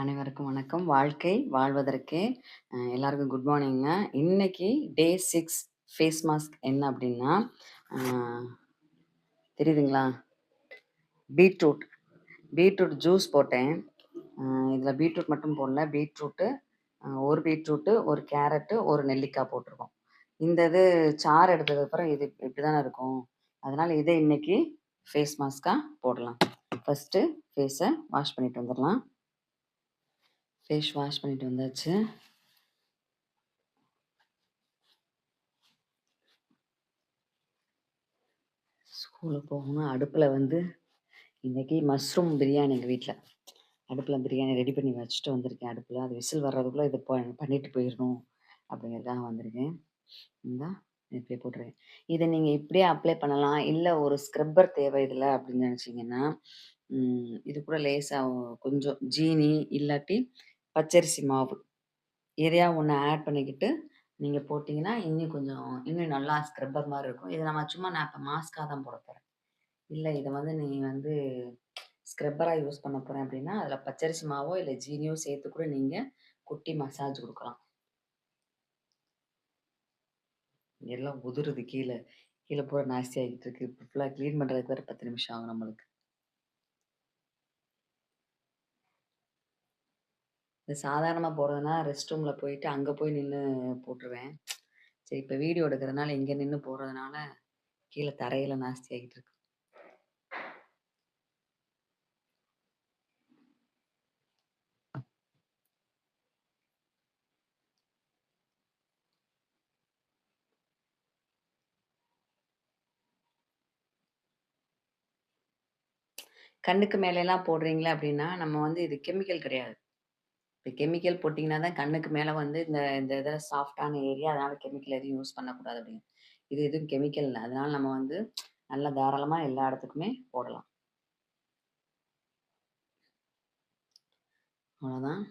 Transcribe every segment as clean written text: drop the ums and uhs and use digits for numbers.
அனைவருக்கும் வணக்கம். வாழ்க்கை வாழ்வதற்கே எல்லாருக்கும் குட் மார்னிங்க. இன்னைக்கு டே 6 ஃபேஸ் மாஸ்க் என்ன அப்படின்னா, அ தெரியுதுங்களா? பீட்ரூட் பீட்ரூட் ஜூஸ் போட்டேன். இதில் பீட்ரூட் மட்டும் போடல. பீட்ரூட்டு, ஒரு பீட்ரூட்டு, ஒரு கேரட்டு, ஒரு நெல்லிக்காய் போட்டிருக்கோம். இந்த இது சாறு எடுத்ததுக்கப்புறம் இது இப்படி தானே இருக்கும். அதனால் இதை இன்னைக்கு ஃபேஸ் மாஸ்க்காக போடலாம். ஃபஸ்ட்டு ஃபேஸை வாஷ் பண்ணிட்டு வந்துடலாம். ஃபேஸ் வாஷ் பண்ணிட்டு வந்தாச்சு. ஸ்கூலுக்கு போகணும். அடுப்பில் வந்து இன்றைக்கி மஷ்ரூம் பிரியாணி எங்கள் வீட்டில். அடுப்பில் பிரியாணி ரெடி பண்ணி வச்சுட்டு வந்திருக்கேன். அடுப்பில் அது விசில் வர்றதுக்குள்ளே இது பண்ணிட்டு போயிடணும் அப்படிங்கிறதுக்காக வந்திருக்கேன். இந்தா இப்படியே போட்டுருக்கேன். இதை நீங்கள் இப்படியே அப்ளை பண்ணலாம். இல்லை ஒரு ஸ்க்ரப்பர் தேவை இதில் அப்படின்னு நினச்சிங்கன்னா, இது கூட லேசாக கொஞ்சம் ஜீனி இல்லாட்டி பச்சரிசி மாவு எதையா ஒன்று ஆட் பண்ணிக்கிட்டு நீங்கள் போட்டிங்கன்னா இன்னும் நல்லா ஸ்க்ரப்பர் மாதிரி இருக்கும். இதை நான் இப்போ மாஸ்க்காக தான் போட போகிறேன். இல்லை இதை வந்து நீ வந்து ஸ்க்ரப்பராக யூஸ் பண்ண போகிறேன் அப்படின்னா, அதில் பச்சரிசி மாவோ இல்லை ஜீனியோ சேர்த்து கூட நீங்கள் குட்டி மசாஜ் கொடுக்கலாம். எல்லாம் உதிருது கீழே கீழே பூரா நாஸ்தி ஆகிட்டு இருக்கு. இப்போ ஃபுல்லாக க்ளீன் பண்ணுறதுக்கு வேறு 10 நிமிஷம் ஆகும் நம்மளுக்கு. இது சாதாரணமாக போடுறதுனா ரெஸ்ட் ரூமில் போயிட்டு அங்கே போய் நின்று போட்டுருவேன். சரி இப்போ வீடியோ எடுக்கிறதுனால இங்கே நின்று போடுறதுனால கீழே தரையில் நாஸ்தி ஆகிட்டு இருக்கு. கண்ணுக்கு மேலெல்லாம் போடுறீங்களா அப்படின்னா, நம்ம வந்து இது கெமிக்கல் கிடையாது. இப்போ கெமிக்கல் போட்டிங்கன்னா தான் கண்ணுக்கு மேலே வந்து இந்த இந்த இதில் சாஃப்டான ஏரியா, அதனால் கெமிக்கல் எதுவும் யூஸ் பண்ணக்கூடாது அப்படின்னு. இது எதுவும் கெமிக்கல் இல்லை. அதனால் நம்ம வந்து நல்லா தாராளமாக எல்லா இடத்துக்குமே போடலாம். அவ்வளோதான்.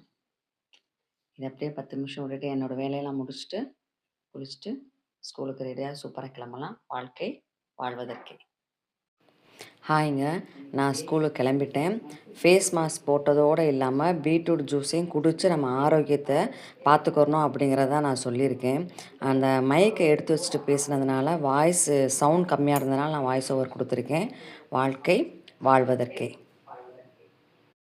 இதை அப்படியே 10 நிமிஷம் விட்டுட்டு என்னோடய வேலையெல்லாம் முடிச்சுட்டு குளிச்சுட்டு ஸ்கூலுக்கு ரெடியாக சூப்பராக கிளம்பலாம். வாழ்க்கை வாழ்வதற்கே. ஹாய்ங்க, நான் ஸ்கூலுக்கு கிளம்பிட்டேன். ஃபேஸ் மாஸ்க் போட்டதோடு இல்லாமல் பீட்ரூட் ஜூஸையும் குடித்து நம்ம ஆரோக்கியத்தை பார்த்துக்கிறணும் அப்படிங்கிறத நான் சொல்லியிருக்கேன். அந்த மைக்கை எடுத்து வச்சுட்டு பேசுனதுனால சவுண்ட் கம்மியாக இருந்ததுனால நான் வாய்ஸ் ஓவர் கொடுத்துருக்கேன். வாழ்க்கை வாழ்வதற்கே.